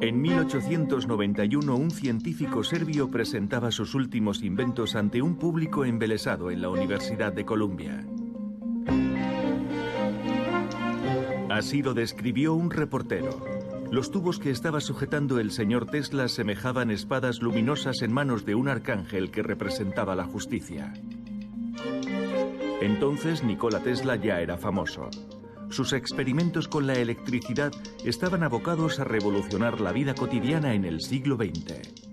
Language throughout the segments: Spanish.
En 1891, un científico serbio presentaba sus últimos inventos ante un público embelesado en la Universidad de Columbia. Así lo describió un reportero. Los tubos que estaba sujetando el señor Tesla semejaban espadas luminosas en manos de un arcángel que representaba la justicia. Entonces Nikola Tesla ya era famoso. Sus experimentos con la electricidad estaban abocados a revolucionar la vida cotidiana en el siglo XX.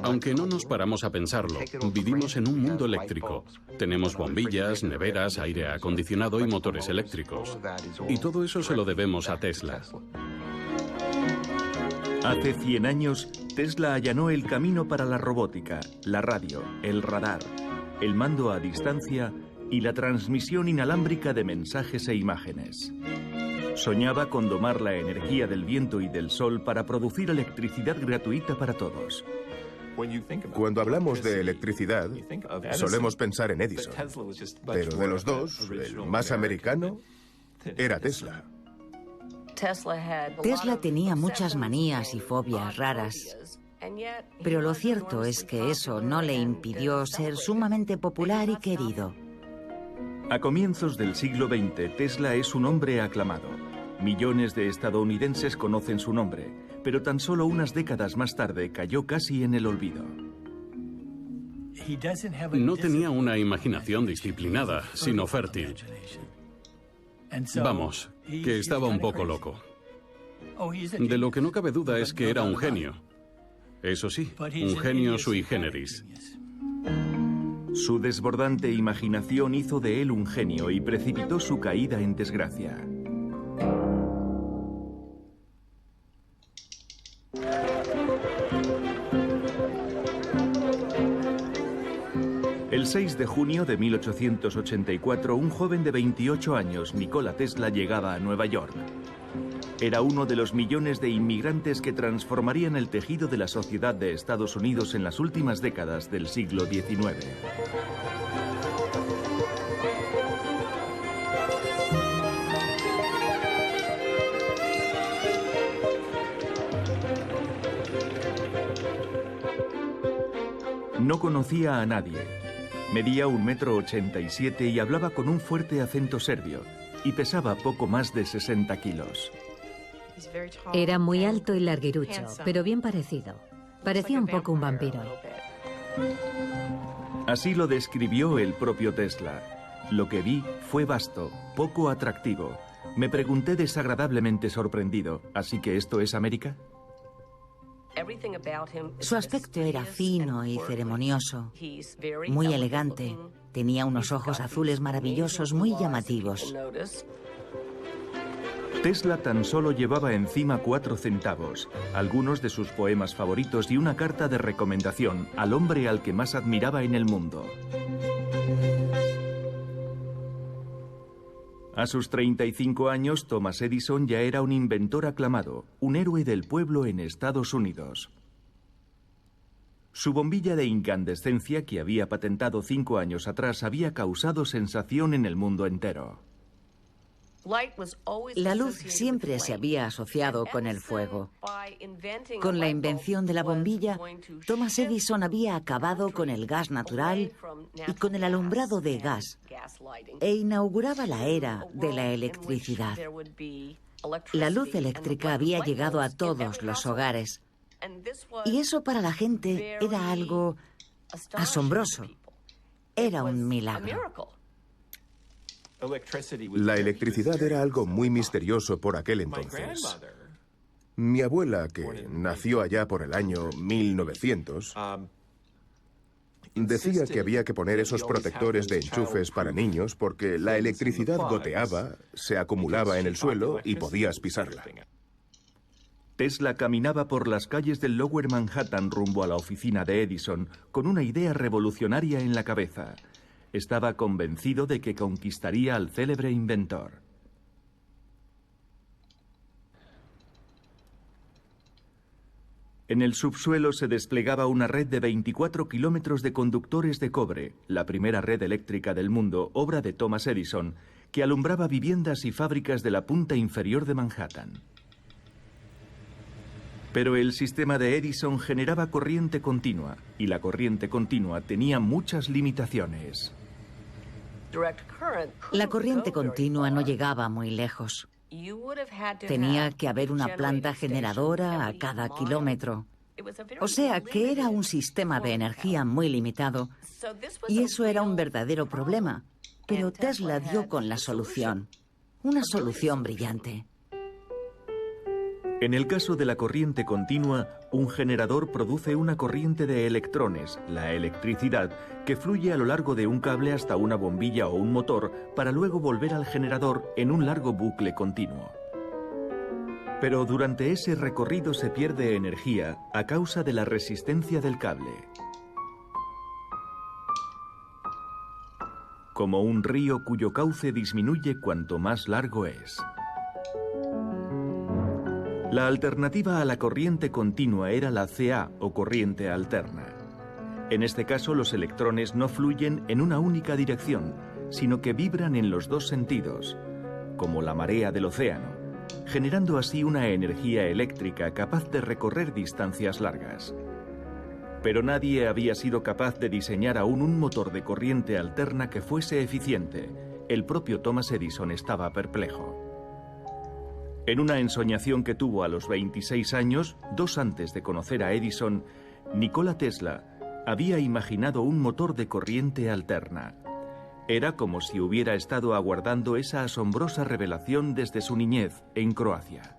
Aunque no nos paramos a pensarlo, vivimos en un mundo eléctrico. Tenemos bombillas, neveras, aire acondicionado y motores eléctricos. Y todo eso se lo debemos a Tesla. Hace 100 años, Tesla allanó el camino para la robótica, la radio, el radar, el mando a distancia y la transmisión inalámbrica de mensajes e imágenes. Soñaba con domar la energía del viento y del sol para producir electricidad gratuita para todos. Cuando hablamos de electricidad, solemos pensar en Edison. Pero de los dos, el más americano era Tesla. Tesla tenía muchas manías y fobias raras, pero lo cierto es que eso no le impidió ser sumamente popular y querido. A comienzos del siglo XX, Tesla es un hombre aclamado. Millones de estadounidenses conocen su nombre, pero tan solo unas décadas más tarde cayó casi en el olvido. No tenía una imaginación disciplinada, sino fértil. Vamos, que estaba un poco loco. De lo que no cabe duda es que era un genio. Eso sí, un genio sui generis. Su desbordante imaginación hizo de él un genio y precipitó su caída en desgracia. El 6 de junio de 1884, un joven de 28 años, Nikola Tesla, llegaba a Nueva York. Era uno de los millones de inmigrantes que transformarían el tejido de la sociedad de Estados Unidos en las últimas décadas del siglo XIX. No conocía a nadie. Medía 1,87 m y hablaba con un fuerte acento serbio, y pesaba poco más de 60 kilos. Era muy alto y larguirucho, pero bien parecido. Parecía un poco un vampiro. Así lo describió el propio Tesla. Lo que vi fue vasto, poco atractivo. Me pregunté desagradablemente sorprendido, ¿así que esto es América? Su aspecto era fino y ceremonioso, muy elegante. Tenía unos ojos azules maravillosos, muy llamativos. Tesla tan solo llevaba encima 4 centavos, algunos de sus poemas favoritos y una carta de recomendación al hombre al que más admiraba en el mundo. A sus 35 años, Thomas Edison ya era un inventor aclamado, un héroe del pueblo en Estados Unidos. Su bombilla de incandescencia, que había patentado 5 años atrás, había causado sensación en el mundo entero. La luz siempre se había asociado con el fuego. Con la invención de la bombilla, Thomas Edison había acabado con el gas natural y con el alumbrado de gas, e inauguraba la era de la electricidad. La luz eléctrica había llegado a todos los hogares, y eso para la gente era algo asombroso. Era un milagro. La electricidad era algo muy misterioso por aquel entonces. Mi abuela, que nació allá por el año 1900, decía que había que poner esos protectores de enchufes para niños porque la electricidad goteaba, se acumulaba en el suelo y podías pisarla. Tesla caminaba por las calles del Lower Manhattan rumbo a la oficina de Edison con una idea revolucionaria en la cabeza. Estaba convencido de que conquistaría al célebre inventor. En el subsuelo se desplegaba una red de 24 kilómetros de conductores de cobre, la primera red eléctrica del mundo, obra de Thomas Edison, que alumbraba viviendas y fábricas de la punta inferior de Manhattan. Pero el sistema de Edison generaba corriente continua, y la corriente continua tenía muchas limitaciones. La corriente continua no llegaba muy lejos. Tenía que haber una planta generadora a cada kilómetro. O sea que era un sistema de energía muy limitado, y eso era un verdadero problema. Pero Tesla dio con la solución. Una solución brillante. En el caso de la corriente continua, un generador produce una corriente de electrones, la electricidad, que fluye a lo largo de un cable hasta una bombilla o un motor para luego volver al generador en un largo bucle continuo. Pero durante ese recorrido se pierde energía a causa de la resistencia del cable. Como un río cuyo cauce disminuye cuanto más largo es. La alternativa a la corriente continua era la CA o corriente alterna. En este caso, los electrones no fluyen en una única dirección, sino que vibran en los dos sentidos, como la marea del océano, generando así una energía eléctrica capaz de recorrer distancias largas. Pero nadie había sido capaz de diseñar aún un motor de corriente alterna que fuese eficiente. El propio Thomas Edison estaba perplejo. En una ensoñación que tuvo a los 26 años, 2 antes de conocer a Edison, Nikola Tesla había imaginado un motor de corriente alterna. Era como si hubiera estado aguardando esa asombrosa revelación desde su niñez en Croacia.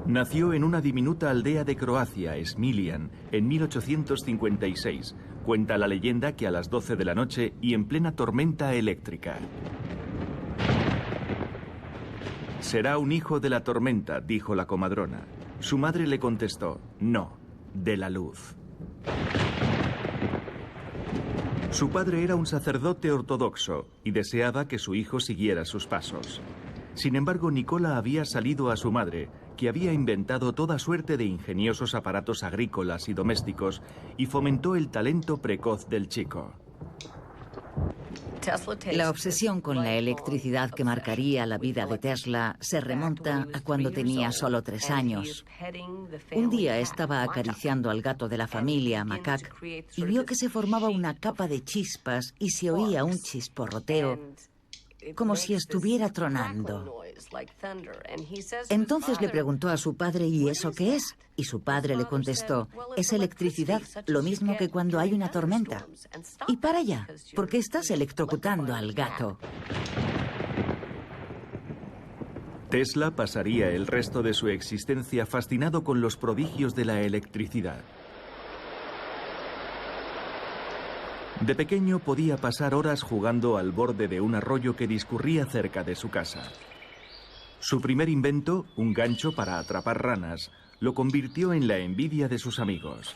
Nació en una diminuta aldea de Croacia, Smiljan, en 1856. Cuenta la leyenda que a las 12 de la noche y en plena tormenta eléctrica. «Será un hijo de la tormenta», dijo la comadrona. Su madre le contestó, «No, de la luz». Su padre era un sacerdote ortodoxo y deseaba que su hijo siguiera sus pasos. Sin embargo, Nikola había salido a su madre, que había inventado toda suerte de ingeniosos aparatos agrícolas y domésticos, y fomentó el talento precoz del chico. La obsesión con la electricidad que marcaría la vida de Tesla se remonta a cuando tenía solo 3 años. Un día estaba acariciando al gato de la familia, Macaque, y vio que se formaba una capa de chispas y se oía un chisporroteo, como si estuviera tronando. Entonces le preguntó a su padre, ¿y eso qué es? Y su padre le contestó, es electricidad, lo mismo que cuando hay una tormenta. Y para allá, porque estás electrocutando al gato. Tesla pasaría el resto de su existencia fascinado con los prodigios de la electricidad. De pequeño podía pasar horas jugando al borde de un arroyo que discurría cerca de su casa. Su primer invento, un gancho para atrapar ranas, lo convirtió en la envidia de sus amigos.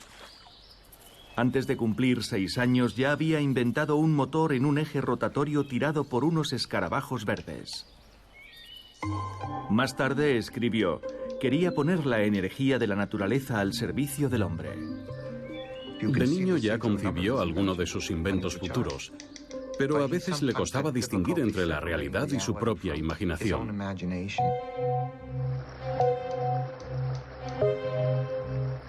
Antes de cumplir 6 años ya había inventado un motor en un eje rotatorio tirado por unos escarabajos verdes. Más tarde escribió, quería poner la energía de la naturaleza al servicio del hombre. De niño ya concibió alguno de sus inventos futuros, pero a veces le costaba distinguir entre la realidad y su propia imaginación.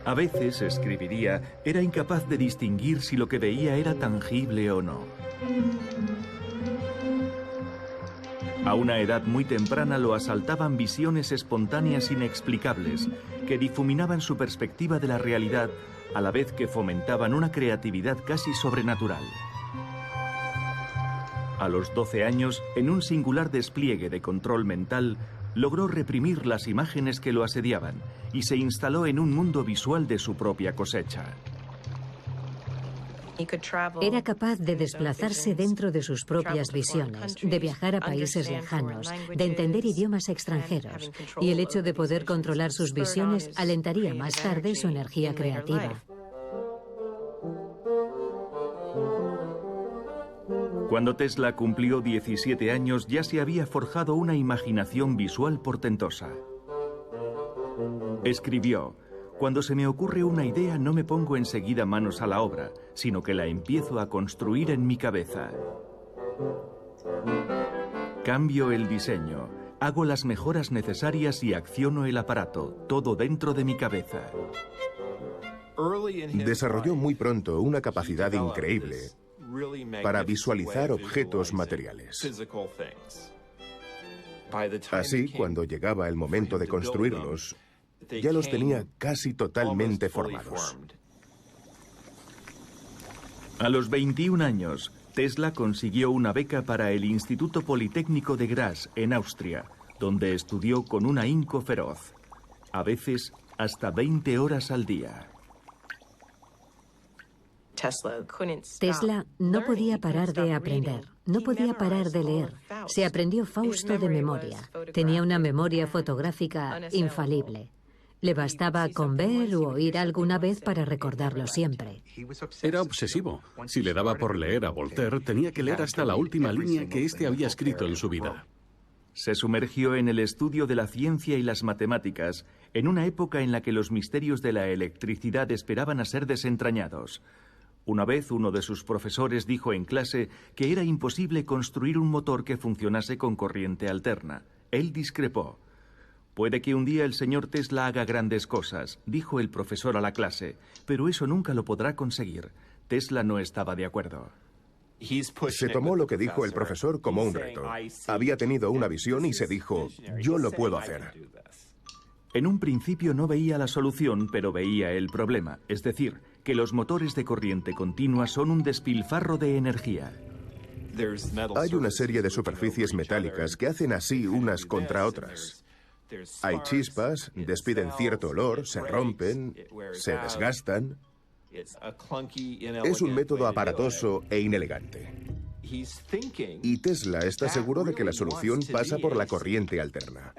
A veces, escribiría, era incapaz de distinguir si lo que veía era tangible o no. A una edad muy temprana lo asaltaban visiones espontáneas inexplicables que difuminaban su perspectiva de la realidad a la vez que fomentaban una creatividad casi sobrenatural. A los 12 años, en un singular despliegue de control mental, logró reprimir las imágenes que lo asediaban y se instaló en un mundo visual de su propia cosecha. Era capaz de desplazarse dentro de sus propias visiones, de viajar a países lejanos, de entender idiomas extranjeros, y el hecho de poder controlar sus visiones alentaría más tarde su energía creativa. Cuando Tesla cumplió 17 años ya se había forjado una imaginación visual portentosa. Escribió: "Cuando se me ocurre una idea no me pongo enseguida manos a la obra, sino que la empiezo a construir en mi cabeza. Cambio el diseño, hago las mejoras necesarias y acciono el aparato, todo dentro de mi cabeza". Desarrolló muy pronto una capacidad increíble para visualizar objetos materiales. Así, cuando llegaba el momento de construirlos, ya los tenía casi totalmente formados. A los 21 años, Tesla consiguió una beca para el Instituto Politécnico de Graz, en Austria, donde estudió con un ahínco feroz, a veces hasta 20 horas al día. Tesla no podía parar de aprender, no podía parar de leer. Se aprendió Fausto de memoria. Tenía una memoria fotográfica infalible. Le bastaba con ver o oír alguna vez para recordarlo siempre. Era obsesivo. Si le daba por leer a Voltaire, tenía que leer hasta la última línea que éste había escrito en su vida. Se sumergió en el estudio de la ciencia y las matemáticas, en una época en la que los misterios de la electricidad esperaban a ser desentrañados. Una vez uno de sus profesores dijo en clase que era imposible construir un motor que funcionase con corriente alterna. Él discrepó. «Puede que un día el señor Tesla haga grandes cosas», dijo el profesor a la clase, «pero eso nunca lo podrá conseguir». Tesla no estaba de acuerdo. Se tomó lo que dijo el profesor como un reto. Había tenido una visión y se dijo: «Yo lo puedo hacer». En un principio no veía la solución, pero veía el problema, es decir, que los motores de corriente continua son un despilfarro de energía. Hay una serie de superficies metálicas que hacen así unas contra otras. Hay chispas, despiden cierto olor, se rompen, se desgastan. Es un método aparatoso e inelegante. Y Tesla está seguro de que la solución pasa por la corriente alterna.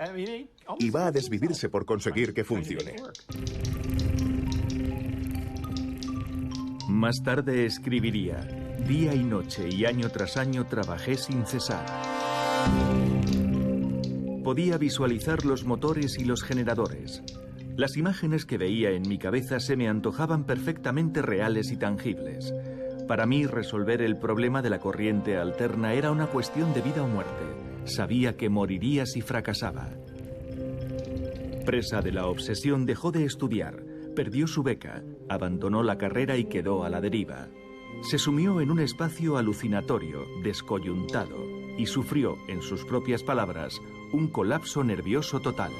Y va a desvivirse por conseguir que funcione. Más tarde escribiría: «Día y noche y año tras año trabajé sin cesar». Podía visualizar los motores y los generadores. Las imágenes que veía en mi cabeza se me antojaban perfectamente reales y tangibles. Para mí, resolver el problema de la corriente alterna era una cuestión de vida o muerte. Sabía que moriría si fracasaba. Presa de la obsesión, dejó de estudiar, perdió su beca, abandonó la carrera y quedó a la deriva. Se sumió en un espacio alucinatorio, descoyuntado, y sufrió, en sus propias palabras, un colapso nervioso total.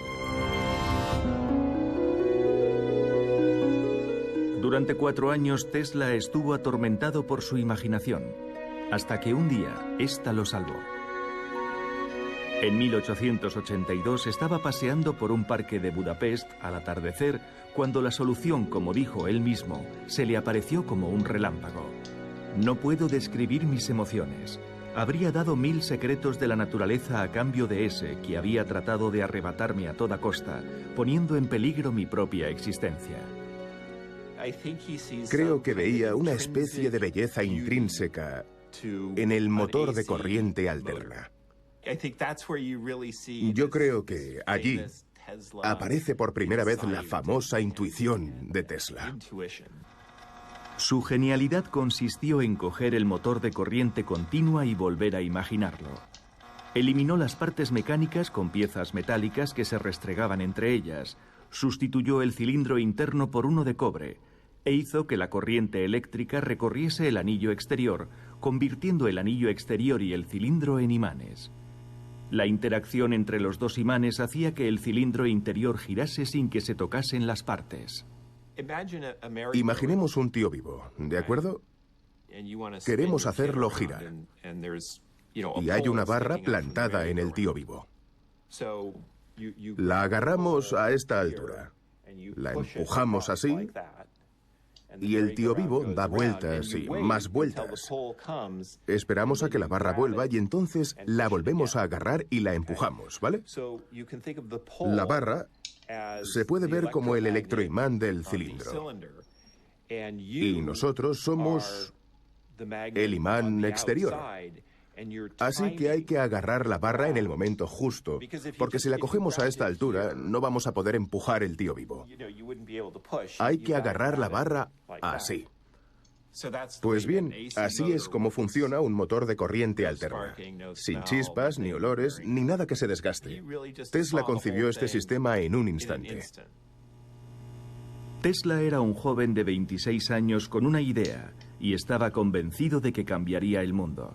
Durante 4 años, Tesla estuvo atormentado por su imaginación, hasta que un día, ésta lo salvó. En 1882 estaba paseando por un parque de Budapest al atardecer, cuando la solución, como dijo él mismo, se le apareció como un relámpago. «No puedo describir mis emociones. Habría dado 1000 secretos de la naturaleza a cambio de ese que había tratado de arrebatarme a toda costa, poniendo en peligro mi propia existencia». Creo que veía una especie de belleza intrínseca en el motor de corriente alterna. Yo creo que allí aparece por primera vez la famosa intuición de Tesla. Su genialidad consistió en coger el motor de corriente continua y volver a imaginarlo. Eliminó las partes mecánicas con piezas metálicas que se restregaban entre ellas, sustituyó el cilindro interno por uno de cobre, e hizo que la corriente eléctrica recorriese el anillo exterior, convirtiendo el anillo exterior y el cilindro en imanes. La interacción entre los dos imanes hacía que el cilindro interior girase sin que se tocasen las partes. Imaginemos un tío vivo, ¿de acuerdo? Queremos hacerlo girar. Y hay una barra plantada en el tío vivo. La agarramos a esta altura. La empujamos así. Y el tío vivo da vueltas y más vueltas. Esperamos a que la barra vuelva y entonces la volvemos a agarrar y la empujamos, ¿vale? La barra se puede ver como el electroimán del cilindro. Y nosotros somos el imán exterior. Así que hay que agarrar la barra en el momento justo, porque si la cogemos a esta altura, no vamos a poder empujar el tío vivo. Hay que agarrar la barra así. Pues bien, así es como funciona un motor de corriente alterna. Sin chispas, ni olores, ni nada que se desgaste. Tesla concibió este sistema en un instante. Tesla era un joven de 26 años con una idea y estaba convencido de que cambiaría el mundo.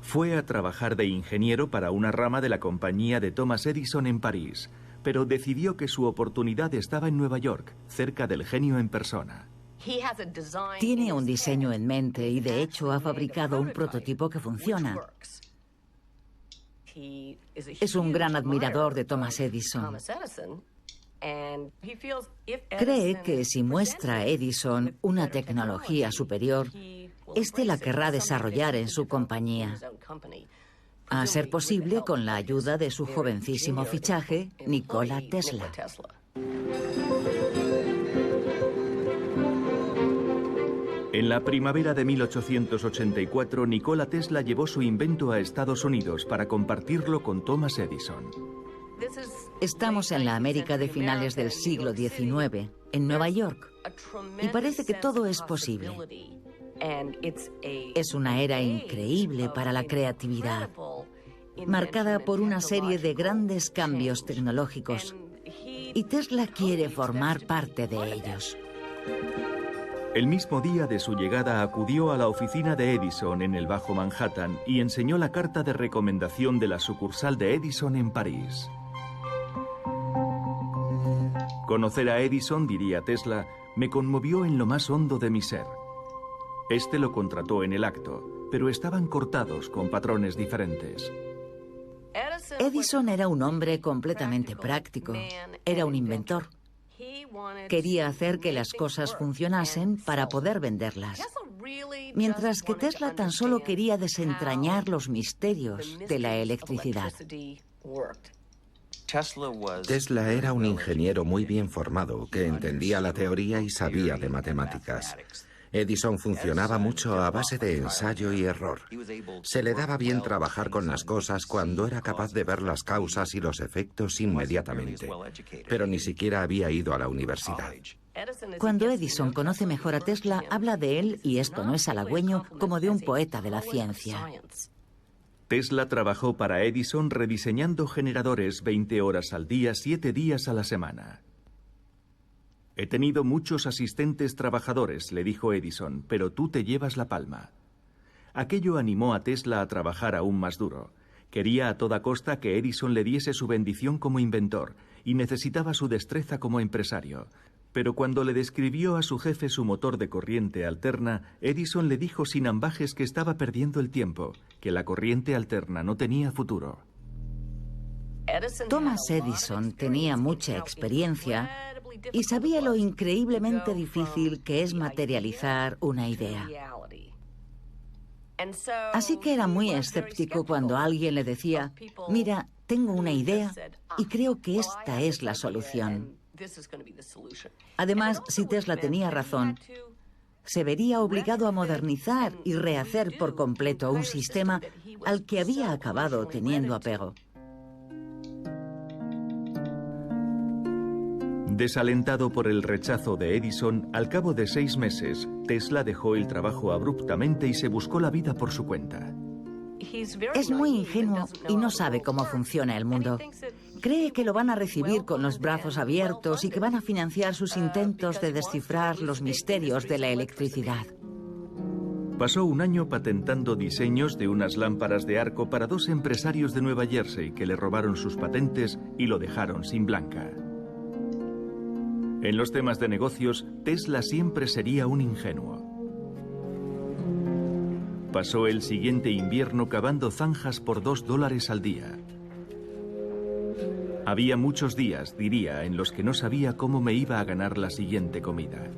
Fue a trabajar de ingeniero para una rama de la compañía de Thomas Edison en París, pero decidió que su oportunidad estaba en Nueva York, cerca del genio en persona. Tiene un diseño en mente y de hecho ha fabricado un prototipo que funciona. Es un gran admirador de Thomas Edison. Cree que si muestra a Edison una tecnología superior, éste la querrá desarrollar en su compañía. A ser posible con la ayuda de su jovencísimo fichaje, Nikola Tesla. En la primavera de 1884, Nikola Tesla llevó su invento a Estados Unidos para compartirlo con Thomas Edison. Estamos en la América de finales del siglo XIX, en Nueva York, y parece que todo es posible. Es una era increíble para la creatividad, marcada por una serie de grandes cambios tecnológicos, y Tesla quiere formar parte de ellos. El mismo día de su llegada acudió a la oficina de Edison en el Bajo Manhattan y enseñó la carta de recomendación de la sucursal de Edison en París. Conocer a Edison, diría Tesla, me conmovió en lo más hondo de mi ser. Este lo contrató en el acto, pero estaban cortados con patrones diferentes. Edison era un hombre completamente práctico. Era un inventor. Quería hacer que las cosas funcionasen para poder venderlas. Mientras que Tesla tan solo quería desentrañar los misterios de la electricidad. Tesla era un ingeniero muy bien formado, que entendía la teoría y sabía de matemáticas. Edison funcionaba mucho a base de ensayo y error. Se le daba bien trabajar con las cosas cuando era capaz de ver las causas y los efectos inmediatamente, pero ni siquiera había ido a la universidad. Cuando Edison conoce mejor a Tesla, habla de él, y esto no es halagüeño, como de un poeta de la ciencia. Tesla trabajó para Edison rediseñando generadores 20 horas al día, 7 días a la semana. He tenido muchos asistentes trabajadores, le dijo Edison, pero tú te llevas la palma. Aquello animó a Tesla a trabajar aún más duro. Quería a toda costa que Edison le diese su bendición como inventor y necesitaba su destreza como empresario. Pero cuando le describió a su jefe su motor de corriente alterna, Edison le dijo sin ambajes que estaba perdiendo el tiempo, que la corriente alterna no tenía futuro. Thomas Edison tenía mucha experiencia y sabía lo increíblemente difícil que es materializar una idea. Así que era muy escéptico cuando alguien le decía, mira, tengo una idea y creo que esta es la solución. Además, si Tesla tenía razón, se vería obligado a modernizar y rehacer por completo un sistema al que había acabado teniendo apego. Desalentado por el rechazo de Edison, al cabo de 6 meses, Tesla dejó el trabajo abruptamente y se buscó la vida por su cuenta. Es muy ingenuo y no sabe cómo funciona el mundo. Cree que lo van a recibir con los brazos abiertos y que van a financiar sus intentos de descifrar los misterios de la electricidad. Pasó un año patentando diseños de unas lámparas de arco para 2 empresarios de Nueva Jersey que le robaron sus patentes y lo dejaron sin blanca. En los temas de negocios, Tesla siempre sería un ingenuo. Pasó el siguiente invierno cavando zanjas por $2 al día. Había muchos días, diría, en los que no sabía cómo me iba a ganar la siguiente comida.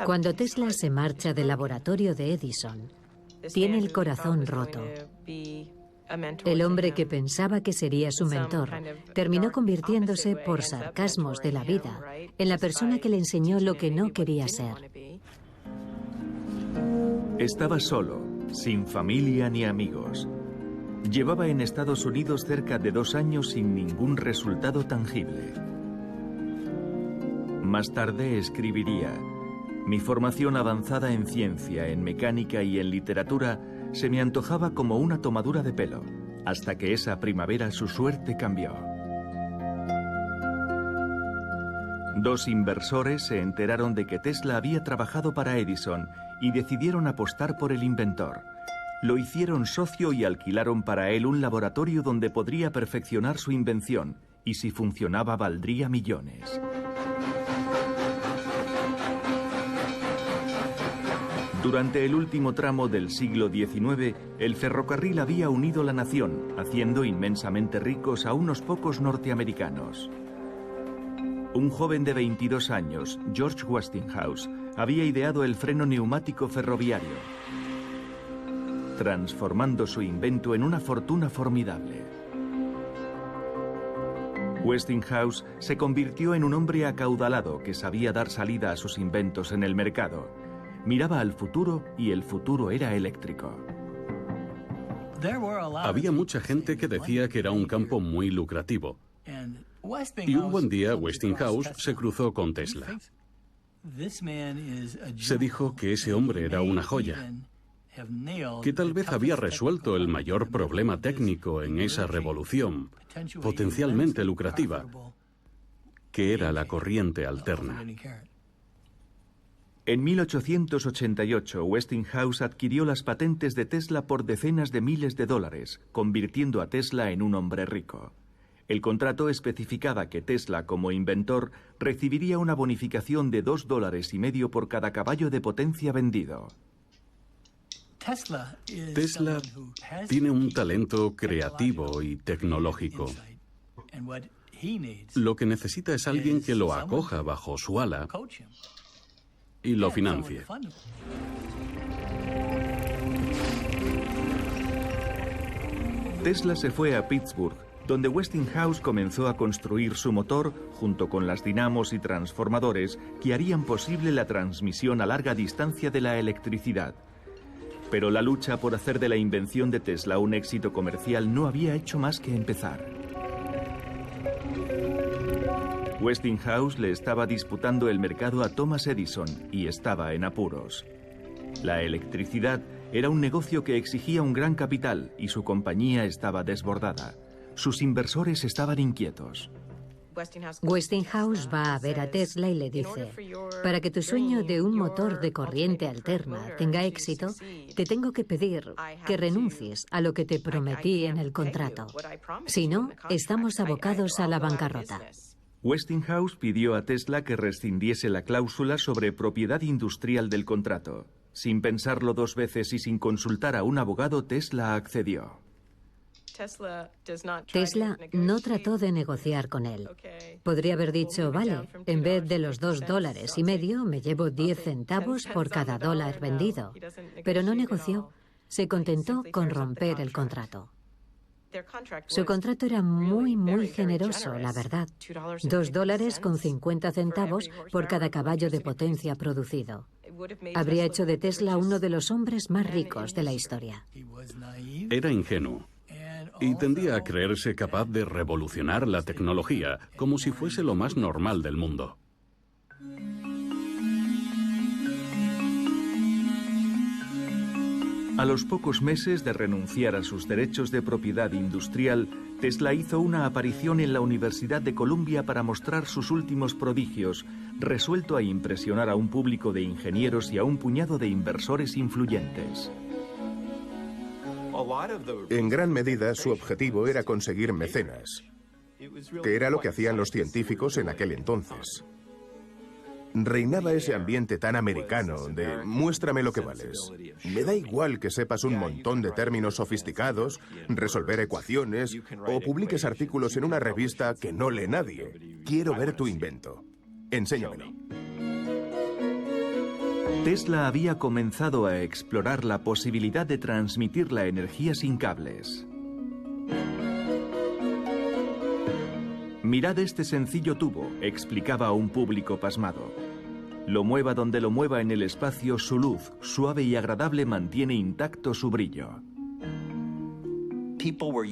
Cuando Tesla se marcha del laboratorio de Edison, tiene el corazón roto. El hombre que pensaba que sería su mentor terminó convirtiéndose, por sarcasmos de la vida, en la persona que le enseñó lo que no quería ser. Estaba solo, sin familia ni amigos. Llevaba en Estados Unidos cerca de 2 años sin ningún resultado tangible. Más tarde escribiría: mi formación avanzada en ciencia, en mecánica y en literatura se me antojaba como una tomadura de pelo, hasta que esa primavera su suerte cambió. 2 inversores se enteraron de que Tesla había trabajado para Edison y decidieron apostar por el inventor. Lo hicieron socio y alquilaron para él un laboratorio donde podría perfeccionar su invención, y si funcionaba valdría millones. Durante el último tramo del siglo XIX, el ferrocarril había unido la nación, haciendo inmensamente ricos a unos pocos norteamericanos. Un joven de 22 años, George Westinghouse, había ideado el freno neumático ferroviario, transformando su invento en una fortuna formidable. Westinghouse se convirtió en un hombre acaudalado que sabía dar salida a sus inventos en el mercado. Miraba al futuro y el futuro era eléctrico. Había mucha gente que decía que era un campo muy lucrativo. Y un buen día Westinghouse se cruzó con Tesla. Se dijo que ese hombre era una joya, que tal vez había resuelto el mayor problema técnico en esa revolución, potencialmente lucrativa, que era la corriente alterna. En 1888, Westinghouse adquirió las patentes de Tesla por decenas de miles de dólares, convirtiendo a Tesla en un hombre rico. El contrato especificaba que Tesla, como inventor, recibiría una bonificación de $2,50 por cada caballo de potencia vendido. Tesla tiene un talento creativo y tecnológico. Lo que necesita es alguien que lo acoja bajo su ala y lo financie. Tesla se fue a Pittsburgh, donde Westinghouse comenzó a construir su motor junto con las dinamos y transformadores que harían posible la transmisión a larga distancia de la electricidad. Pero la lucha por hacer de la invención de Tesla un éxito comercial no había hecho más que empezar. Westinghouse le estaba disputando el mercado a Thomas Edison y estaba en apuros. La electricidad era un negocio que exigía un gran capital y su compañía estaba desbordada. Sus inversores estaban inquietos. Westinghouse va a ver a Tesla y le dice: para que tu sueño de un motor de corriente alterna tenga éxito, te tengo que pedir que renuncies a lo que te prometí en el contrato. Si no, estamos abocados a la bancarrota. Westinghouse pidió a Tesla que rescindiese la cláusula sobre propiedad industrial del contrato. Sin pensarlo 2 veces y sin consultar a un abogado, Tesla accedió. Tesla no trató de negociar con él. Podría haber dicho: vale, en vez de los $2,50 me llevo 10 centavos por cada dólar vendido. Pero no negoció. Se contentó con romper el contrato. Su contrato era muy generoso, la verdad. $2,50 por cada caballo de potencia producido. Habría hecho de Tesla uno de los hombres más ricos de la historia. Era ingenuo y tendía a creerse capaz de revolucionar la tecnología como si fuese lo más normal del mundo. A los pocos meses de renunciar a sus derechos de propiedad industrial, Tesla hizo una aparición en la Universidad de Columbia para mostrar sus últimos prodigios, resuelto a impresionar a un público de ingenieros y a un puñado de inversores influyentes. En gran medida, su objetivo era conseguir mecenas, que era lo que hacían los científicos en aquel entonces. Reinaba ese ambiente tan americano de muéstrame lo que vales. Me da igual que sepas un montón de términos sofisticados, resolver ecuaciones o publiques artículos en una revista que no lee nadie. Quiero ver tu invento. Enséñamelo. Tesla había comenzado a explorar la posibilidad de transmitir la energía sin cables. Mirad este sencillo tubo, explicaba a un público pasmado. Lo mueva donde lo mueva en el espacio, su luz, suave y agradable, mantiene intacto su brillo.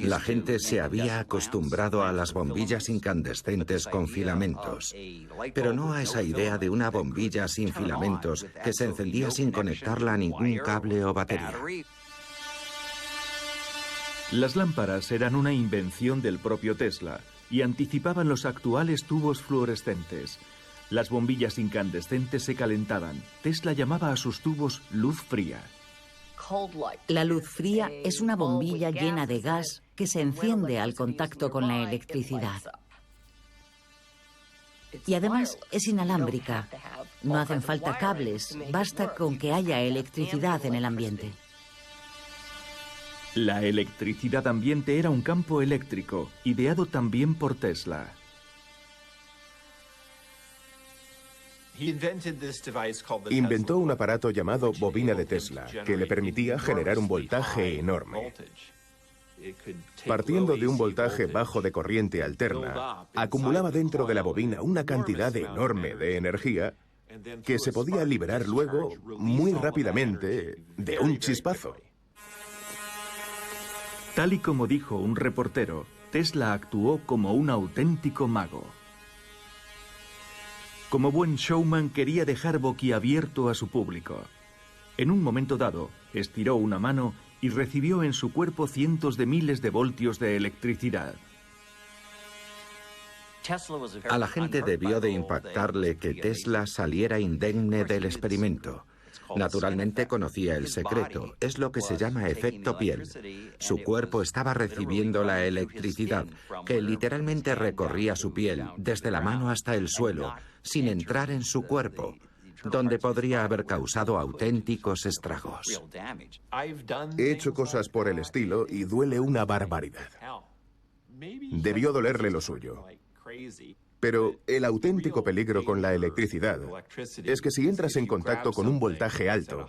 La gente se había acostumbrado a las bombillas incandescentes con filamentos, pero no a esa idea de una bombilla sin filamentos que se encendía sin conectarla a ningún cable o batería. Las lámparas eran una invención del propio Tesla y anticipaban los actuales tubos fluorescentes. Las bombillas incandescentes se calentaban. Tesla llamaba a sus tubos luz fría. La luz fría es una bombilla llena de gas que se enciende al contacto con la electricidad. Y además es inalámbrica. No hacen falta cables, basta con que haya electricidad en el ambiente. La electricidad ambiente era un campo eléctrico, ideado también por Tesla. Inventó un aparato llamado bobina de Tesla, que le permitía generar un voltaje enorme. Partiendo de un voltaje bajo de corriente alterna, acumulaba dentro de la bobina una cantidad enorme de energía que se podía liberar luego, muy rápidamente, de un chispazo. Tal y como dijo un reportero, Tesla actuó como un auténtico mago. Como buen showman quería dejar boquiabierto a su público. En un momento dado, estiró una mano y recibió en su cuerpo cientos de miles de voltios de electricidad. A la gente debió de impactarle que Tesla saliera indemne del experimento. Naturalmente conocía el secreto, es lo que se llama efecto piel. Su cuerpo estaba recibiendo la electricidad, que literalmente recorría su piel, desde la mano hasta el suelo, sin entrar en su cuerpo, donde podría haber causado auténticos estragos. He hecho cosas por el estilo y duele una barbaridad. Debió dolerle lo suyo. Pero el auténtico peligro con la electricidad es que si entras en contacto con un voltaje alto,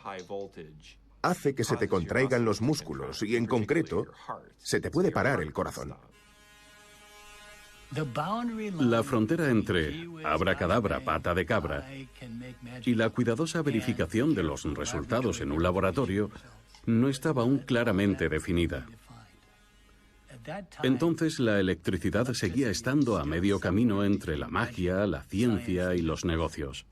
hace que se te contraigan los músculos y, en concreto, se te puede parar el corazón. La frontera entre abracadabra, pata de cabra, y la cuidadosa verificación de los resultados en un laboratorio no estaba aún claramente definida. Entonces la electricidad seguía estando a medio camino entre la magia, la ciencia y los negocios.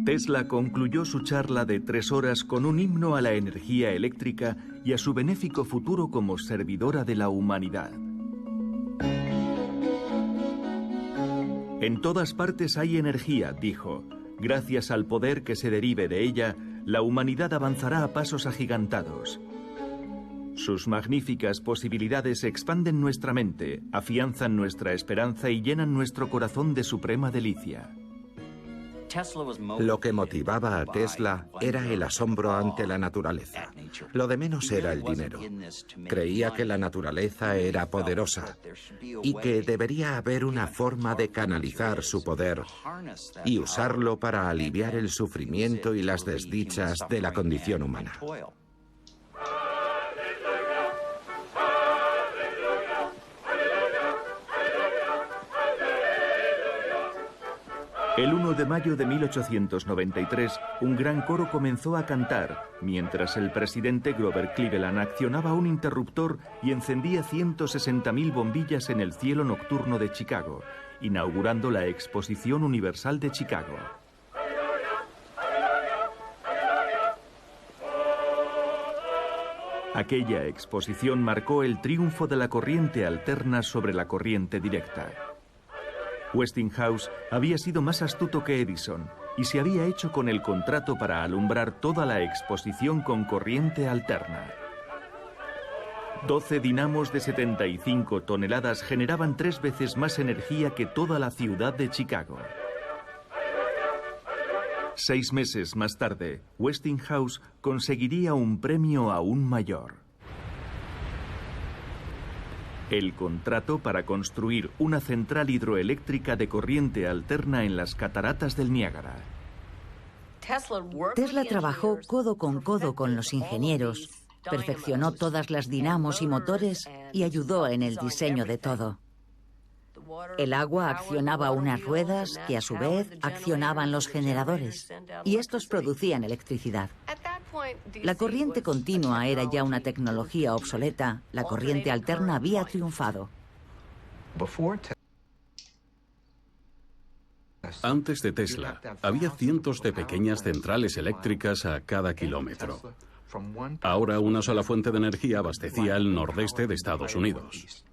Tesla concluyó su charla de 3 horas con un himno a la energía eléctrica y a su benéfico futuro como servidora de la humanidad. En todas partes hay energía, dijo. Gracias al poder que se derive de ella, la humanidad avanzará a pasos agigantados. Sus magníficas posibilidades expanden nuestra mente, afianzan nuestra esperanza y llenan nuestro corazón de suprema delicia. Lo que motivaba a Tesla era el asombro ante la naturaleza. Lo de menos era el dinero. Creía que la naturaleza era poderosa y que debería haber una forma de canalizar su poder y usarlo para aliviar el sufrimiento y las desdichas de la condición humana. El 1 de mayo de 1893, un gran coro comenzó a cantar, mientras el presidente Grover Cleveland accionaba un interruptor y encendía 160.000 bombillas en el cielo nocturno de Chicago, inaugurando la Exposición Universal de Chicago. Aquella exposición marcó el triunfo de la corriente alterna sobre la corriente directa. Westinghouse había sido más astuto que Edison y se había hecho con el contrato para alumbrar toda la exposición con corriente alterna. 12 dinamos de 75 toneladas generaban 3 veces más energía que toda la ciudad de Chicago. 6 meses más tarde, Westinghouse conseguiría un premio aún mayor. El contrato para construir una central hidroeléctrica de corriente alterna en las cataratas del Niágara. Tesla trabajó codo con los ingenieros, perfeccionó todas las dinamos y motores y ayudó en el diseño de todo. El agua accionaba unas ruedas que a su vez accionaban los generadores y estos producían electricidad. La corriente continua era ya una tecnología obsoleta. La corriente alterna había triunfado. Antes de Tesla, había cientos de pequeñas centrales eléctricas a cada kilómetro. Ahora una sola fuente de energía abastecía el nordeste de Estados Unidos.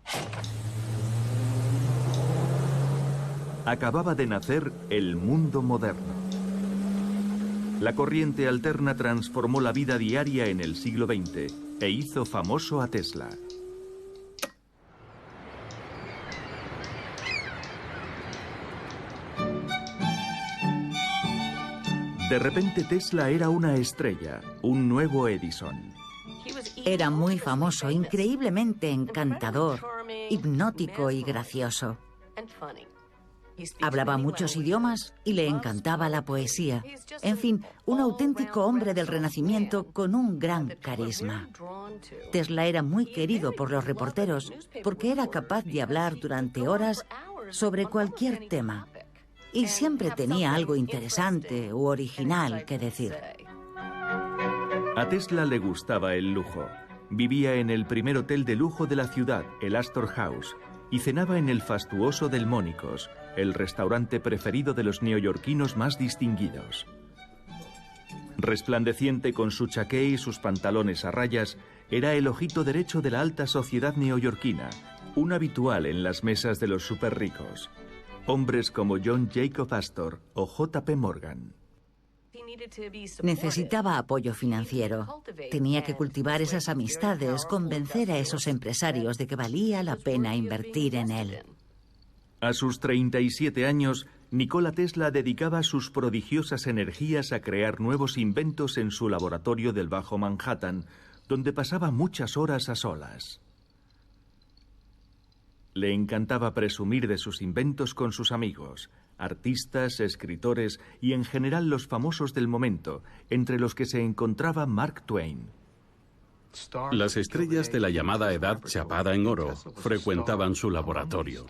Acababa de nacer el mundo moderno. La corriente alterna transformó la vida diaria en el siglo XX e hizo famoso a Tesla. De repente Tesla era una estrella, un nuevo Edison. Era muy famoso, increíblemente encantador, hipnótico y gracioso. Hablaba muchos idiomas y le encantaba la poesía. En fin, un auténtico hombre del Renacimiento con un gran carisma. Tesla era muy querido por los reporteros porque era capaz de hablar durante horas sobre cualquier tema. Y siempre tenía algo interesante u original que decir. A Tesla le gustaba el lujo. Vivía en el primer hotel de lujo de la ciudad, el Astor House, y cenaba en el fastuoso Delmónicos, el restaurante preferido de los neoyorquinos más distinguidos. Resplandeciente con su chaqué y sus pantalones a rayas, era el ojito derecho de la alta sociedad neoyorquina, un habitual en las mesas de los superricos. Hombres como John Jacob Astor o J.P. Morgan. Necesitaba apoyo financiero. Tenía que cultivar esas amistades, convencer a esos empresarios de que valía la pena invertir en él. A sus 37 años, Nikola Tesla dedicaba sus prodigiosas energías a crear nuevos inventos en su laboratorio del Bajo Manhattan, donde pasaba muchas horas a solas. Le encantaba presumir de sus inventos con sus amigos, artistas, escritores y en general los famosos del momento, entre los que se encontraba Mark Twain. Las estrellas de la llamada Edad Chapada en Oro frecuentaban su laboratorio.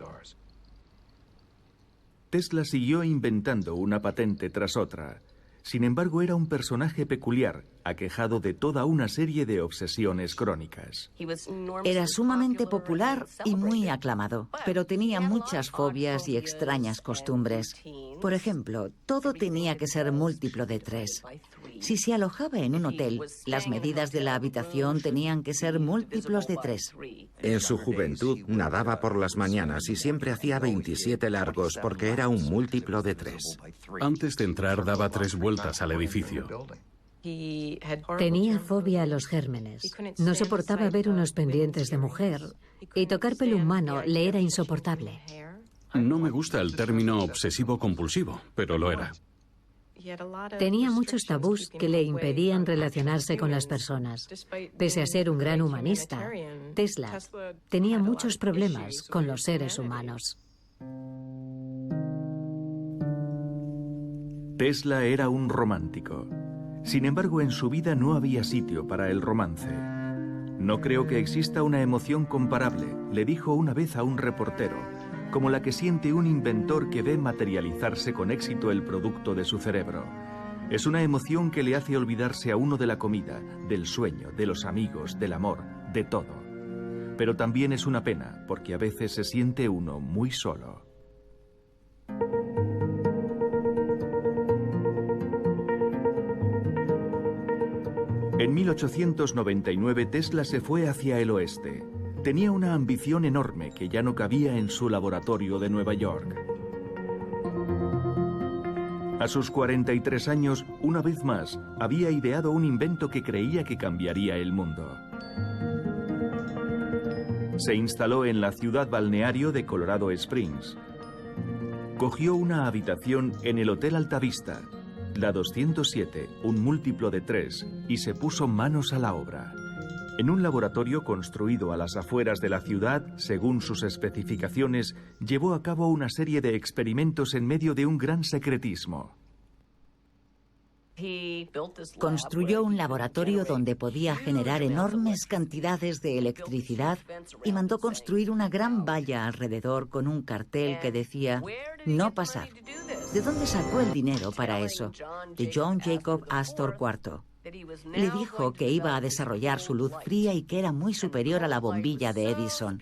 Tesla siguió inventando una patente tras otra. Sin embargo, era un personaje peculiar, aquejado de toda una serie de obsesiones crónicas. Era sumamente popular y muy aclamado, pero tenía muchas fobias y extrañas costumbres. Por ejemplo, todo tenía que ser múltiplo de 3. Si se alojaba en un hotel, las medidas de la habitación tenían que ser múltiplos de 3. En su juventud nadaba por las mañanas y siempre hacía 27 largos porque era un múltiplo de 3. Antes de entrar daba 3 vueltas al edificio. Tenía fobia a los gérmenes. No soportaba ver unos pendientes de mujer y tocar pelo humano le era insoportable. No me gusta el término obsesivo-compulsivo, pero lo era. Tenía muchos tabús que le impedían relacionarse con las personas. Pese a ser un gran humanista, Tesla tenía muchos problemas con los seres humanos. Tesla era un romántico. Sin embargo, en su vida no había sitio para el romance. No creo que exista una emoción comparable, le dijo una vez a un reportero, como la que siente un inventor que ve materializarse con éxito el producto de su cerebro. Es una emoción que le hace olvidarse a uno de la comida, del sueño, de los amigos, del amor, de todo. Pero también es una pena, porque a veces se siente uno muy solo. En 1899 Tesla se fue hacia el oeste. Tenía una ambición enorme que ya no cabía en su laboratorio de Nueva York. A sus 43 años, una vez más, había ideado un invento que creía que cambiaría el mundo. Se instaló en la ciudad balneario de Colorado Springs. Cogió una habitación en el Hotel Altavista, la 207, un múltiplo de 3, y se puso manos a la obra. En un laboratorio construido a las afueras de la ciudad, según sus especificaciones, llevó a cabo una serie de experimentos en medio de un gran secretismo. Construyó un laboratorio donde podía generar enormes cantidades de electricidad y mandó construir una gran valla alrededor con un cartel que decía "No pasar". ¿De dónde sacó el dinero para eso? De John Jacob Astor IV. Le dijo que iba a desarrollar su luz fría y que era muy superior a la bombilla de Edison.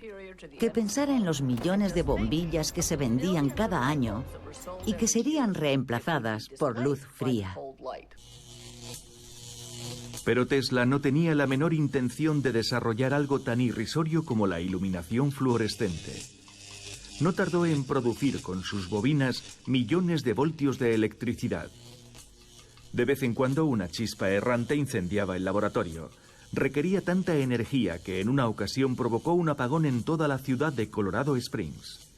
Que pensara en los millones de bombillas que se vendían cada año y que serían reemplazadas por luz fría. Pero Tesla no tenía la menor intención de desarrollar algo tan irrisorio como la iluminación fluorescente. No tardó en producir con sus bobinas millones de voltios de electricidad. De vez en cuando una chispa errante incendiaba el laboratorio. Requería tanta energía que en una ocasión provocó un apagón en toda la ciudad de Colorado Springs.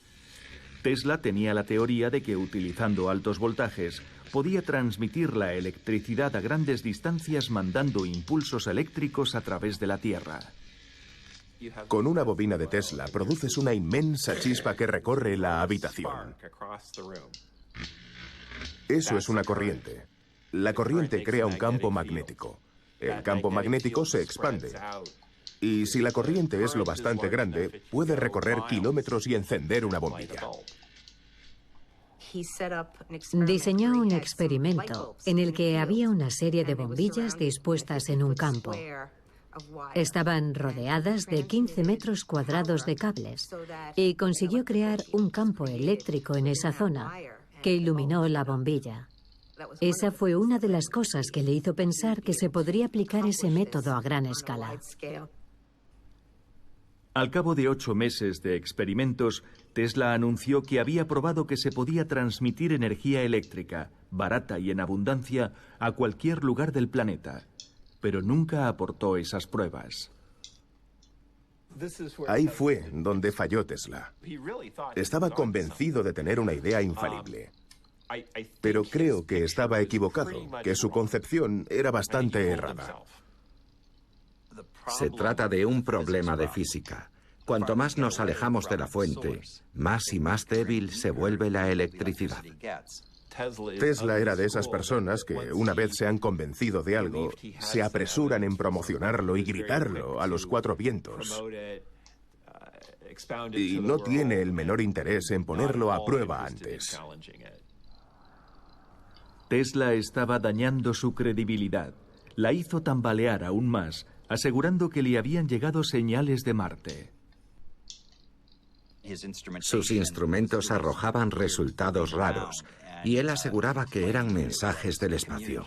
Tesla tenía la teoría de que utilizando altos voltajes podía transmitir la electricidad a grandes distancias mandando impulsos eléctricos a través de la Tierra. Con una bobina de Tesla produces una inmensa chispa que recorre la habitación. Eso es una corriente. La corriente crea un campo magnético. El campo magnético se expande. Y si la corriente es lo bastante grande, puede recorrer kilómetros y encender una bombilla. Diseñó un experimento en el que había una serie de bombillas dispuestas en un campo. Estaban rodeadas de 15 metros cuadrados de cables y consiguió crear un campo eléctrico en esa zona que iluminó la bombilla. Esa fue una de las cosas que le hizo pensar que se podría aplicar ese método a gran escala. Al cabo de 8 meses de experimentos, Tesla anunció que había probado que se podía transmitir energía eléctrica, barata y en abundancia, a cualquier lugar del planeta. Pero nunca aportó esas pruebas. Ahí fue donde falló Tesla. Estaba convencido de tener una idea infalible. Pero creo que estaba equivocado, que su concepción era bastante errada. Se trata de un problema de física. Cuanto más nos alejamos de la fuente, más y más débil se vuelve la electricidad. Tesla era de esas personas que, una vez se han convencido de algo, se apresuran en promocionarlo y gritarlo a los 4 vientos. Y no tiene el menor interés en ponerlo a prueba antes. Tesla estaba dañando su credibilidad. La hizo tambalear aún más, asegurando que le habían llegado señales de Marte. Sus instrumentos arrojaban resultados raros y él aseguraba que eran mensajes del espacio.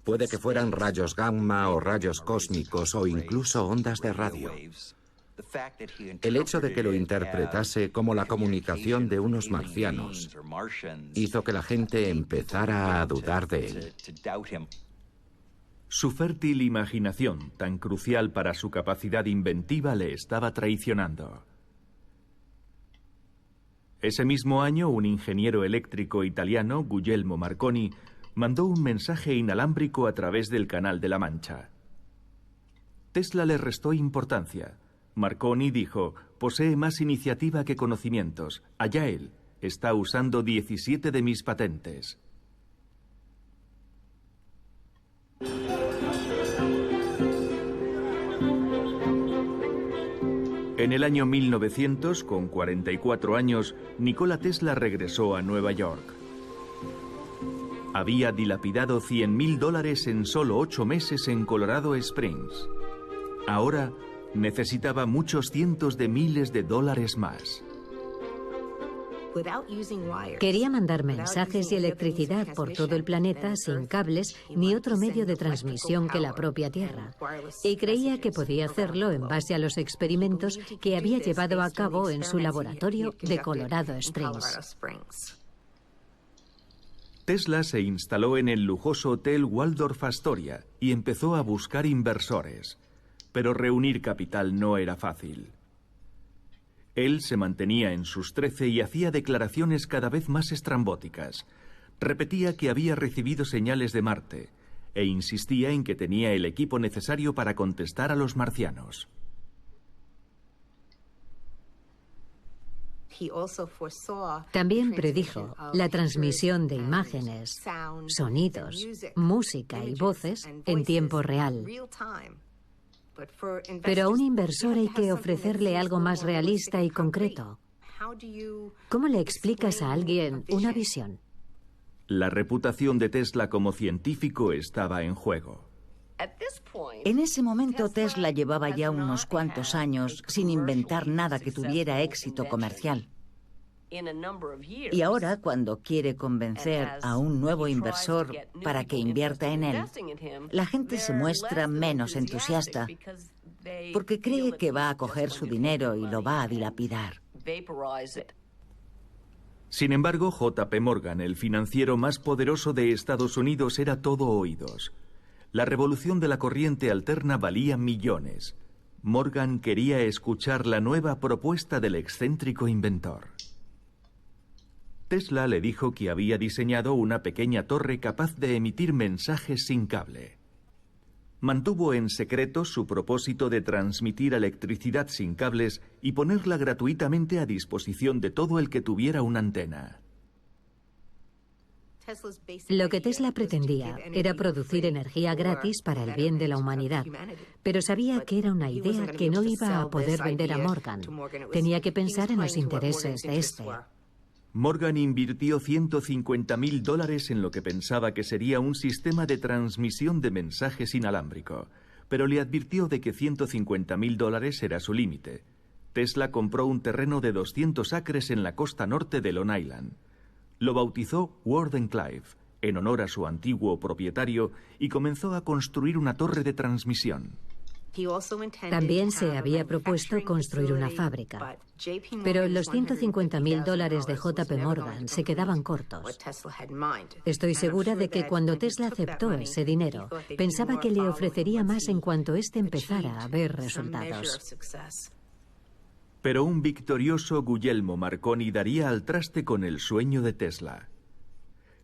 Puede que fueran rayos gamma o rayos cósmicos o incluso ondas de radio. El hecho de que lo interpretase como la comunicación de unos marcianos hizo que la gente empezara a dudar de él. Su fértil imaginación, tan crucial para su capacidad inventiva, le estaba traicionando. Ese mismo año, un ingeniero eléctrico italiano, Guglielmo Marconi, mandó un mensaje inalámbrico a través del Canal de la Mancha. Tesla le restó importancia. Marconi dijo: posee más iniciativa que conocimientos. Allá él. Está usando 17 de mis patentes. En el año 1900, con 44 años, Nikola Tesla regresó a Nueva York. Había dilapidado $100.000 en solo 8 meses en Colorado Springs. Ahora necesitaba muchos cientos de miles de dólares más. Quería mandar mensajes y electricidad por todo el planeta sin cables ni otro medio de transmisión que la propia Tierra. Y creía que podía hacerlo en base a los experimentos que había llevado a cabo en su laboratorio de Colorado Springs. Tesla se instaló en el lujoso Hotel Waldorf Astoria y empezó a buscar inversores. Pero reunir capital no era fácil. Él se mantenía en sus 13 y hacía declaraciones cada vez más estrambóticas. Repetía que había recibido señales de Marte e insistía en que tenía el equipo necesario para contestar a los marcianos. También predijo la transmisión de imágenes, sonidos, música y voces en tiempo real. Pero a un inversor hay que ofrecerle algo más realista y concreto. ¿Cómo le explicas a alguien una visión? La reputación de Tesla como científico estaba en juego. En ese momento Tesla llevaba ya unos cuantos años sin inventar nada que tuviera éxito comercial. Y ahora, cuando quiere convencer a un nuevo inversor para que invierta en él, la gente se muestra menos entusiasta porque cree que va a coger su dinero y lo va a dilapidar. Sin embargo, JP Morgan, el financiero más poderoso de Estados Unidos, era todo oídos. La revolución de la corriente alterna valía millones. Morgan quería escuchar la nueva propuesta del excéntrico inventor. Tesla le dijo que había diseñado una pequeña torre capaz de emitir mensajes sin cable. Mantuvo en secreto su propósito de transmitir electricidad sin cables y ponerla gratuitamente a disposición de todo el que tuviera una antena. Lo que Tesla pretendía era producir energía gratis para el bien de la humanidad, pero sabía que era una idea que no iba a poder vender a Morgan. Tenía que pensar en los intereses de este. Morgan invirtió $150.000 en lo que pensaba que sería un sistema de transmisión de mensajes inalámbrico, pero le advirtió de que $150.000 era su límite. Tesla compró un terreno de 200 acres en la costa norte de Long Island. Lo bautizó Wardenclyffe, en honor a su antiguo propietario, y comenzó a construir una torre de transmisión. También se había propuesto construir una fábrica, pero los $150.000 de JP Morgan se quedaban cortos. Estoy segura de que cuando Tesla aceptó ese dinero, pensaba que le ofrecería más en cuanto éste empezara a ver resultados. Pero un victorioso Guglielmo Marconi daría al traste con el sueño de Tesla.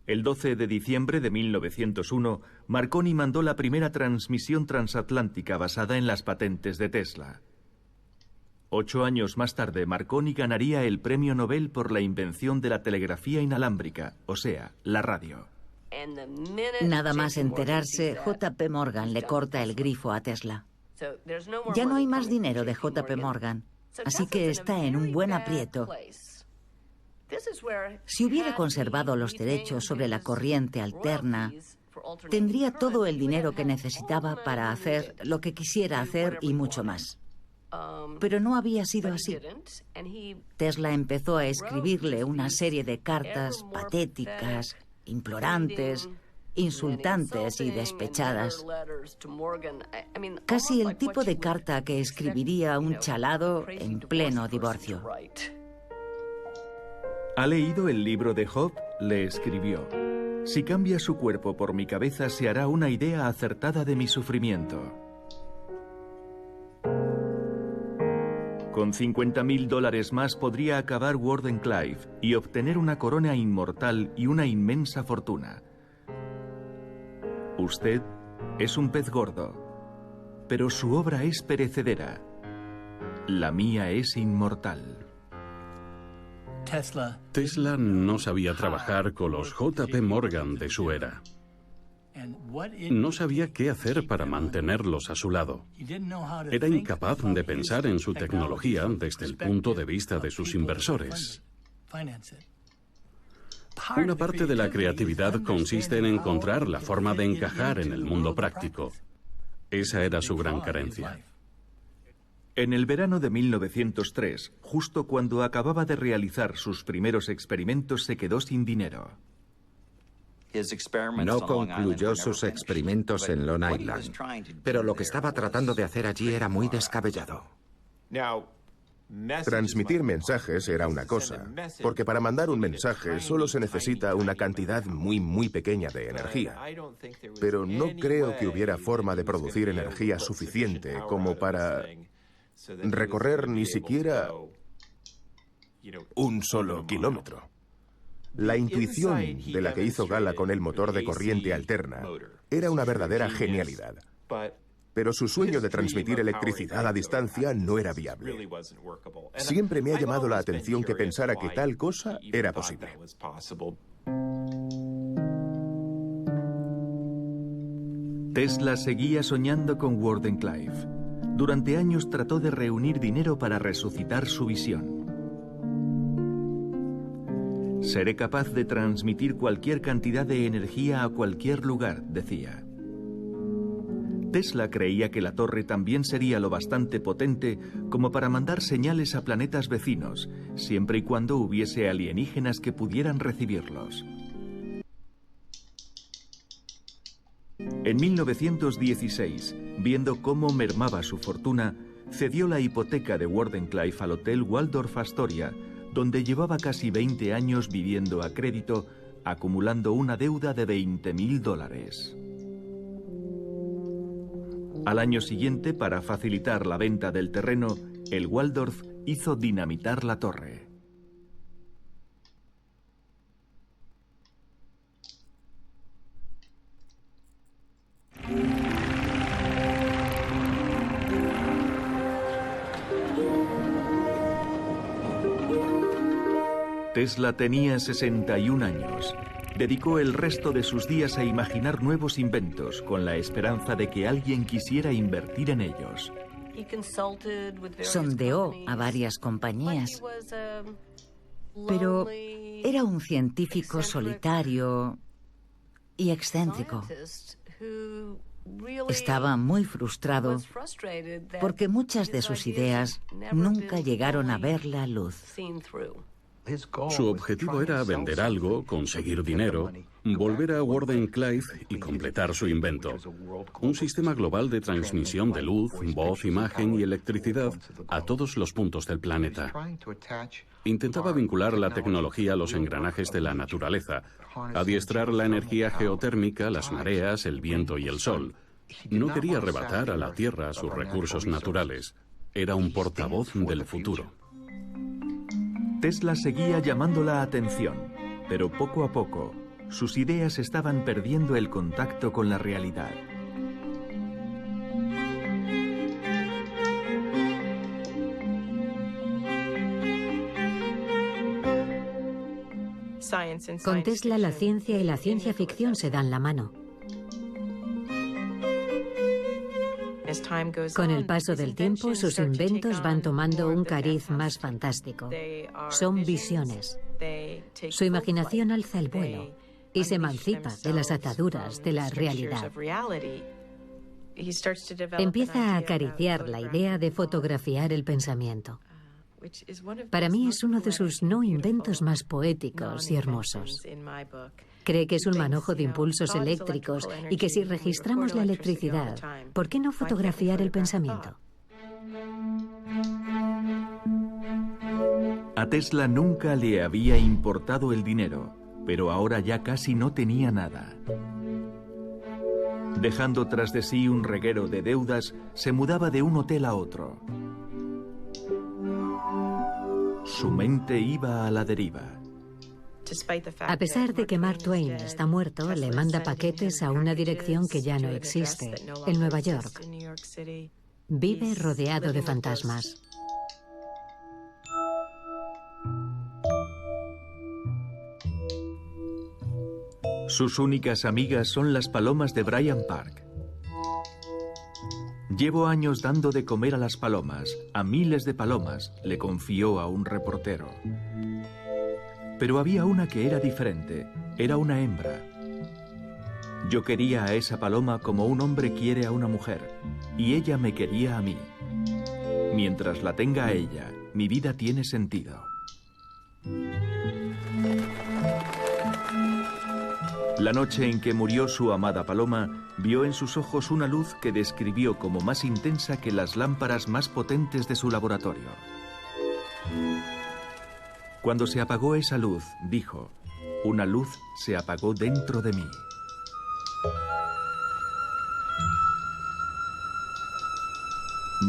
El 12 de diciembre de 1901, Marconi mandó la primera transmisión transatlántica basada en las patentes de Tesla. 8 años más tarde, Marconi ganaría el premio Nobel por la invención de la telegrafía inalámbrica, o sea, la radio. Nada más enterarse, JP Morgan le corta el grifo a Tesla. Ya no hay más dinero de JP Morgan, así que está en un buen aprieto. Si hubiera conservado los derechos sobre la corriente alterna, tendría todo el dinero que necesitaba para hacer lo que quisiera hacer y mucho más. Pero no había sido así. Tesla empezó a escribirle una serie de cartas patéticas, implorantes, insultantes y despechadas. Casi el tipo de carta que escribiría un chalado en pleno divorcio. ¿Ha leído el libro de Job? Le escribió. Si cambia su cuerpo por mi cabeza, se hará una idea acertada de mi sufrimiento. Con $50.000 más podría acabar Wardenclyffe y obtener una corona inmortal y una inmensa fortuna. Usted es un pez gordo, pero su obra es perecedera. La mía es inmortal. Tesla no sabía trabajar con los JP Morgan de su era. No sabía qué hacer para mantenerlos a su lado. Era incapaz de pensar en su tecnología desde el punto de vista de sus inversores. Una parte de la creatividad consiste en encontrar la forma de encajar en el mundo práctico. Esa era su gran carencia. En el verano de 1903, justo cuando acababa de realizar sus primeros experimentos, se quedó sin dinero. No concluyó sus experimentos en Long Island, pero lo que estaba tratando de hacer allí era muy descabellado. Transmitir mensajes era una cosa, porque para mandar un mensaje solo se necesita una cantidad muy pequeña de energía. Pero no creo que hubiera forma de producir energía suficiente como para recorrer ni siquiera un solo kilómetro. La intuición de la que hizo gala con el motor de corriente alterna era una verdadera genialidad. pero su sueño de transmitir electricidad a distancia no era viable. Siempre me ha llamado la atención que pensara que tal cosa era posible. Tesla seguía soñando con Wardenclyffe. Durante años trató de reunir dinero para resucitar su visión. Seré capaz de transmitir cualquier cantidad de energía a cualquier lugar, decía. Tesla creía que la torre también sería lo bastante potente como para mandar señales a planetas vecinos, siempre y cuando hubiese alienígenas que pudieran recibirlos. En 1916, viendo cómo mermaba su fortuna, cedió la hipoteca de Wardenclyffe al Hotel Waldorf Astoria, donde llevaba casi 20 años viviendo a crédito, acumulando una deuda de $20.000. Al año siguiente, para facilitar la venta del terreno, el Waldorf hizo dinamitar la torre. Tesla tenía 61 años. Dedicó el resto de sus días a imaginar nuevos inventos con la esperanza de que alguien quisiera invertir en ellos. Sondeó a varias compañías, pero era un científico solitario y excéntrico. Estaba muy frustrado porque muchas de sus ideas nunca llegaron a ver la luz. Su objetivo era vender algo, conseguir dinero, volver a Wardenclyffe y completar su invento. Un sistema global de transmisión de luz, voz, imagen y electricidad a todos los puntos del planeta. Intentaba vincular la tecnología a los engranajes de la naturaleza, adiestrar la energía geotérmica, las mareas, el viento y el sol. No quería arrebatar a la Tierra sus recursos naturales. Era un portavoz del futuro. Tesla seguía llamando la atención, pero poco a poco, sus ideas estaban perdiendo el contacto con la realidad. Con Tesla, la ciencia y la ciencia ficción se dan la mano. Con el paso del tiempo, sus inventos van tomando un cariz más fantástico. Son visiones. Su imaginación alza el vuelo y se emancipa de las ataduras de la realidad. Empieza a acariciar la idea de fotografiar el pensamiento. Para mí es uno de sus no inventos más poéticos y hermosos. Cree que es un manojo de impulsos eléctricos y que si registramos la electricidad, ¿por qué no fotografiar el pensamiento? A Tesla nunca le había importado el dinero, pero ahora ya casi no tenía nada. Dejando tras de sí un reguero de deudas, se mudaba de un hotel a otro. Su mente iba a la deriva. A pesar de que Mark Twain está muerto, le manda paquetes a una dirección que ya no existe, en Nueva York. Vive rodeado de fantasmas. Sus únicas amigas son las palomas de Bryant Park. Llevo años dando de comer a las palomas, a miles de palomas, le confió a un reportero. Pero había una que era diferente, era una hembra. Yo quería a esa paloma como un hombre quiere a una mujer, y ella me quería a mí. Mientras la tenga a ella, mi vida tiene sentido. La noche en que murió su amada paloma, vio en sus ojos una luz que describió como más intensa que las lámparas más potentes de su laboratorio. Cuando se apagó esa luz, dijo, una luz se apagó dentro de mí.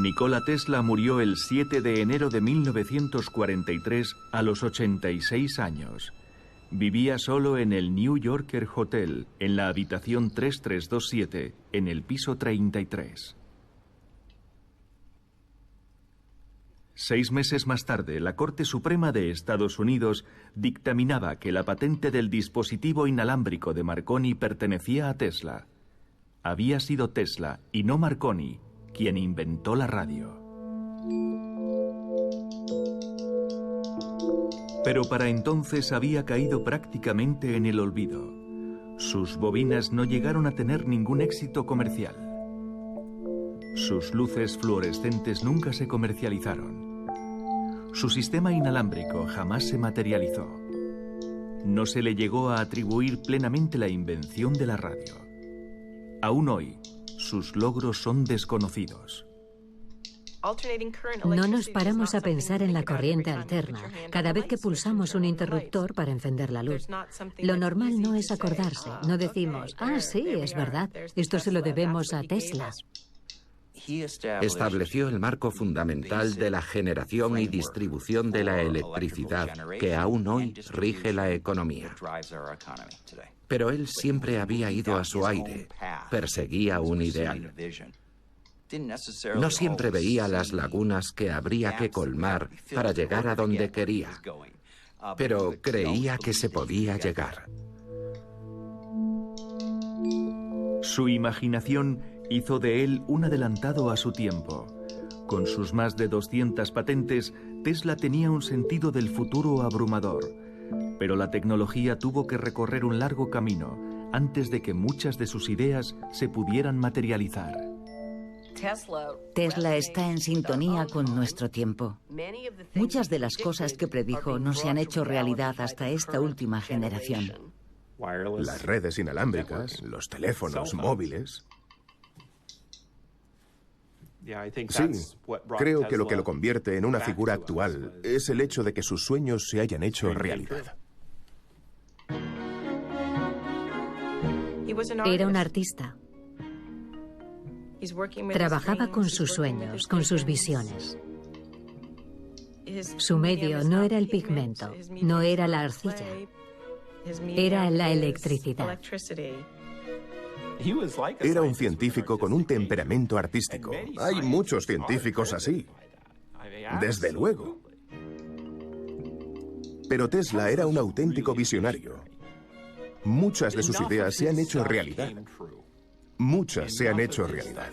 Nikola Tesla murió el 7 de enero de 1943 a los 86 años. Vivía solo en el New Yorker Hotel, en la habitación 3327, en el piso 33. 6 meses más tarde, la Corte Suprema de Estados Unidos dictaminaba que la patente del dispositivo inalámbrico de Marconi pertenecía a Tesla. Había sido Tesla, y no Marconi, quien inventó la radio. Pero para entonces había caído prácticamente en el olvido. Sus bobinas no llegaron a tener ningún éxito comercial. Sus luces fluorescentes nunca se comercializaron. Su sistema inalámbrico jamás se materializó. No se le llegó a atribuir plenamente la invención de la radio. Aún hoy, sus logros son desconocidos. No nos paramos a pensar en la corriente alterna cada vez que pulsamos un interruptor para encender la luz. Lo normal no es acordarse. No decimos, sí, es verdad, esto se lo debemos a Tesla. Estableció el marco fundamental de la generación y distribución de la electricidad que aún hoy rige la economía. Pero él siempre había ido a su aire, perseguía un ideal. No siempre veía las lagunas que habría que colmar para llegar a donde quería, pero creía que se podía llegar. Su imaginación hizo de él un adelantado a su tiempo. Con sus más de 200 patentes, Tesla tenía un sentido del futuro abrumador. Pero la tecnología tuvo que recorrer un largo camino antes de que muchas de sus ideas se pudieran materializar. Tesla está en sintonía con nuestro tiempo. Muchas de las cosas que predijo no se han hecho realidad hasta esta última generación. Las redes inalámbricas, los teléfonos móviles. Sí, creo que lo que lo convierte en una figura actual es el hecho de que sus sueños se hayan hecho realidad. Era un artista. Trabajaba con sus sueños, con sus visiones. Su medio no era el pigmento, no era la arcilla, era la electricidad. Era un científico con un temperamento artístico. Hay muchos científicos así. Desde luego. Pero Tesla era un auténtico visionario. Muchas de sus ideas se han hecho realidad. Muchas se han hecho realidad.